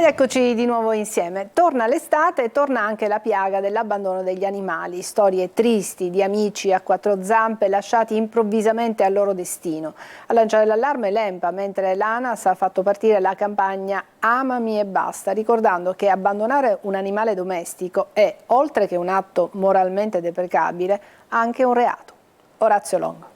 Ed eccoci di nuovo insieme. Torna l'estate e torna anche la piaga dell'abbandono degli animali. Storie tristi di amici a quattro zampe lasciati improvvisamente al loro destino. A lanciare l'allarme l'ENPA, mentre l'ANAS ha fatto partire la campagna Amami e basta, ricordando che abbandonare un animale domestico è, oltre che un atto moralmente deprecabile, anche un reato. Orazio Longo.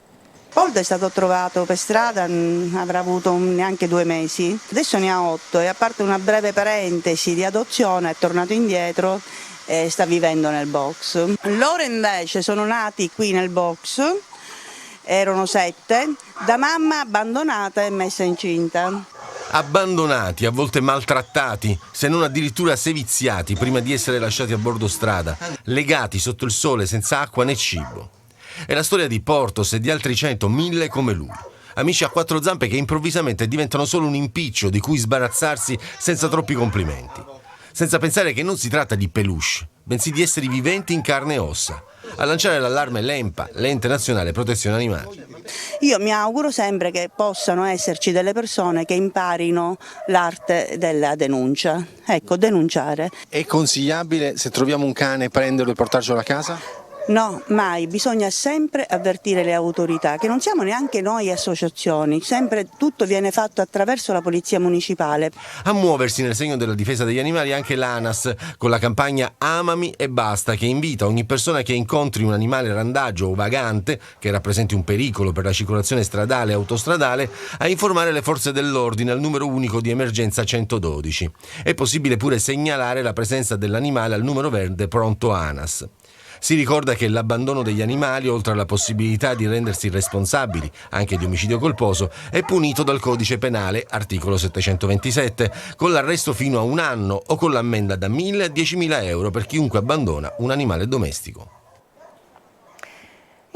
Poldo è stato trovato per strada, avrà avuto neanche 2 mesi, adesso ne ha 8 e a parte una breve parentesi di adozione è tornato indietro e sta vivendo nel box. Loro invece sono nati qui nel box, erano 7, da mamma abbandonata e messa incinta. Abbandonati, a volte maltrattati, se non addirittura seviziati prima di essere lasciati a bordo strada, legati sotto il sole senza acqua né cibo. È la storia di Portos e di altri 100, 1000 come lui. Amici a quattro zampe che improvvisamente diventano solo un impiccio di cui sbarazzarsi senza troppi complimenti. Senza pensare che non si tratta di peluche, bensì di esseri viventi in carne e ossa. A lanciare l'allarme l'ENPA, l'Ente Nazionale Protezione Animali. Io mi auguro sempre che possano esserci delle persone che imparino l'arte della denuncia. Ecco, denunciare. È consigliabile, se troviamo un cane, prenderlo e portarcelo a casa? No, mai, bisogna sempre avvertire le autorità, che non siamo neanche noi associazioni, sempre tutto viene fatto attraverso la polizia municipale. A muoversi nel segno della difesa degli animali anche l'ANAS, con la campagna Amami e basta, che invita ogni persona che incontri un animale randagio o vagante, che rappresenti un pericolo per la circolazione stradale e autostradale, a informare le forze dell'ordine al numero unico di emergenza 112. È possibile pure segnalare la presenza dell'animale al numero verde pronto ANAS. Si ricorda che l'abbandono degli animali, oltre alla possibilità di rendersi responsabili anche di omicidio colposo, è punito dal codice penale, articolo 727, con l'arresto fino a 1 anno o con l'ammenda da 1.000 a 10.000 euro per chiunque abbandona un animale domestico.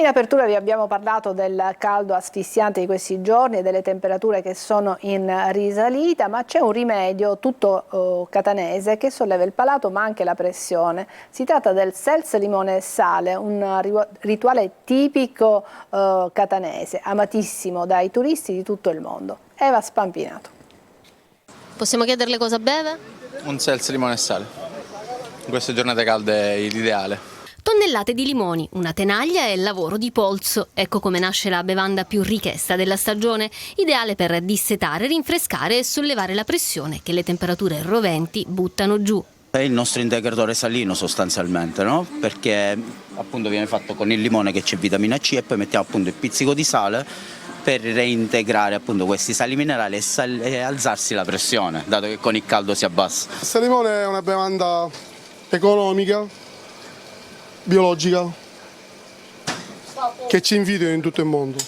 In apertura vi abbiamo parlato del caldo asfissiante di questi giorni e delle temperature che sono in risalita, ma c'è un rimedio tutto catanese che solleva il palato ma anche la pressione. Si tratta del seltz, limone e sale, un rituale tipico catanese, amatissimo dai turisti di tutto il mondo. Eva Spampinato. Possiamo chiederle cosa beve? Un seltz, limone e sale. In queste giornate calde è l'ideale. Tonnellate di limoni, una tenaglia e il lavoro di polso. Ecco come nasce la bevanda più richiesta della stagione, ideale per dissetare, rinfrescare e sollevare la pressione che le temperature roventi buttano giù. È il nostro integratore salino sostanzialmente, no? Perché appunto viene fatto con il limone che c'è vitamina C e poi mettiamo appunto il pizzico di sale per reintegrare appunto questi sali minerali e alzarsi la pressione, dato che con il caldo si abbassa. Il limone è una bevanda economica, biologica, che ci invidiano in tutto il mondo.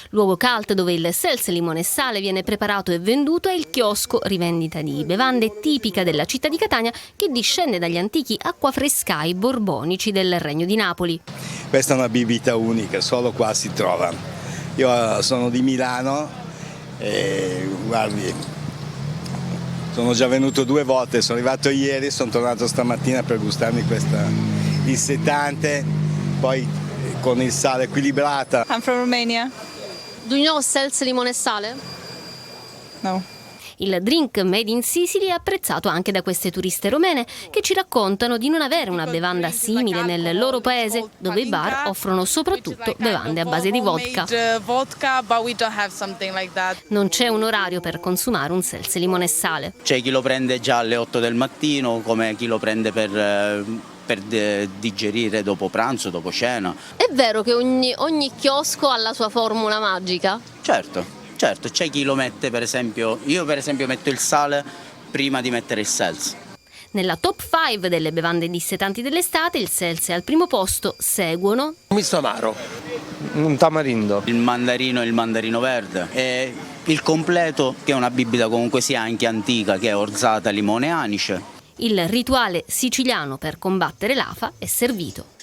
Luogo cult dove il seltz, limone e sale viene preparato e venduto è il chiosco, rivendita di bevande tipica della città di Catania che discende dagli antichi acquafrescai borbonici del Regno di Napoli. Questa è una bibita unica, solo qua si trova. Io sono di Milano e guardi, sono già venuto 2 volte, sono arrivato ieri, sono tornato stamattina per gustarmi questa dissetante, poi con il sale equilibrata. I'm from Romania. Do you know seltz, limone e sale? No. Il drink made in Sicily è apprezzato anche da queste turiste romene che ci raccontano di non avere una bevanda simile nel loro paese, dove i bar offrono soprattutto bevande a base di vodka. Non c'è un orario per consumare un seltz, limone e sale. C'è chi lo prende già alle 8 del mattino, come chi lo prende per digerire dopo pranzo, dopo cena. È vero che ogni chiosco ha la sua formula magica? Certo, c'è chi lo mette io per esempio metto il sale prima di mettere il seltz. Nella top 5 delle bevande dissetanti dell'estate il seltz è al primo posto, seguono Un misto amaro, un tamarindo, il mandarino e il mandarino verde e il completo, che è una bibita comunque sia anche antica, che è orzata, limone e anice. il rituale siciliano per combattere l'afa è servito.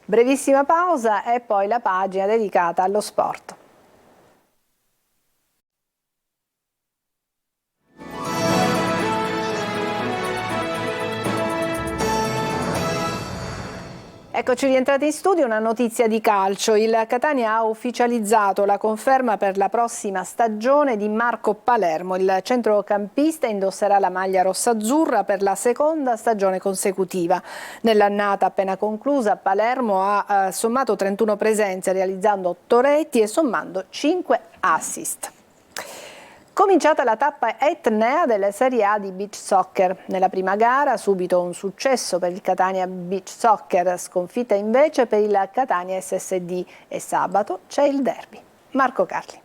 Brevissima pausa e poi la pagina dedicata allo sport. Eccoci rientrati in studio, una notizia di calcio. Il Catania ha ufficializzato la conferma per la prossima stagione di Marco Palermo. Il centrocampista indosserà la maglia rossa-azzurra per la seconda stagione consecutiva. Nell'annata appena conclusa Palermo ha sommato 31 presenze, realizzando 8 reti e sommando 5 assist. Cominciata la tappa etnea della Serie A di Beach Soccer. Nella prima gara subito un successo per il Catania Beach Soccer, sconfitta invece per il Catania SSD, e sabato c'è il derby. Marco Carli.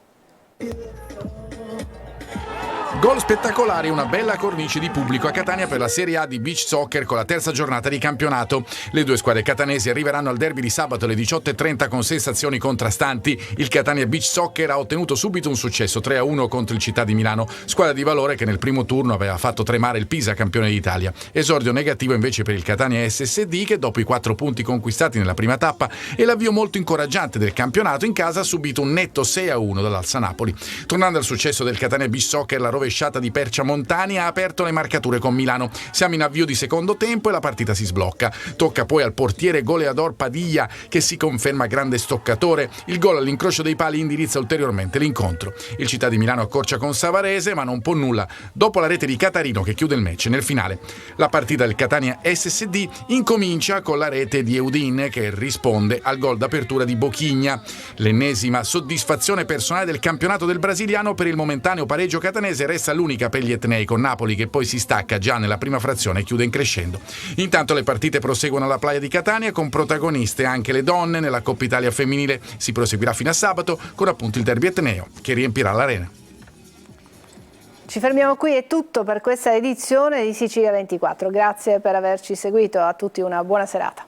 Gol spettacolari e una bella cornice di pubblico a Catania per la Serie A di Beach Soccer con la terza giornata di campionato. Le due squadre catanesi arriveranno al derby di sabato alle 18:30 con sensazioni contrastanti. Il Catania Beach Soccer ha ottenuto subito un successo 3-1 contro il Città di Milano, squadra di valore che nel primo turno aveva fatto tremare il Pisa, campione d'Italia. Esordio negativo invece per il Catania SSD, che dopo i 4 punti conquistati nella prima tappa e l'avvio molto incoraggiante del campionato in casa ha subito un netto 6-1 dall'Alsa Napoli. Tornando al successo del Catania Beach Soccer, la rovesciata di Percia Montani ha aperto le marcature con Milano. Siamo in avvio di secondo tempo e la partita si sblocca. Tocca poi al portiere goleador Padilla, che si conferma grande stoccatore. Il gol all'incrocio dei pali indirizza ulteriormente l'incontro. Il Città di Milano accorcia con Savarese, ma non può nulla dopo la rete di Catarino che chiude il match nel finale. La partita del Catania SSD incomincia con la rete di Eudin, che risponde al gol d'apertura di Bochigna. L'ennesima soddisfazione personale del campionato del brasiliano. Per il momentaneo pareggio catanese resta l'unica per gli etnei, con Napoli che poi si stacca già nella prima frazione e chiude in crescendo. Intanto le partite proseguono alla Playa di Catania con protagoniste anche le donne. Nella Coppa Italia femminile si proseguirà fino a sabato con appunto il derby etneo che riempirà l'arena. Ci fermiamo qui, è tutto per questa edizione di Sicilia 24. Grazie per averci seguito, a tutti una buona serata.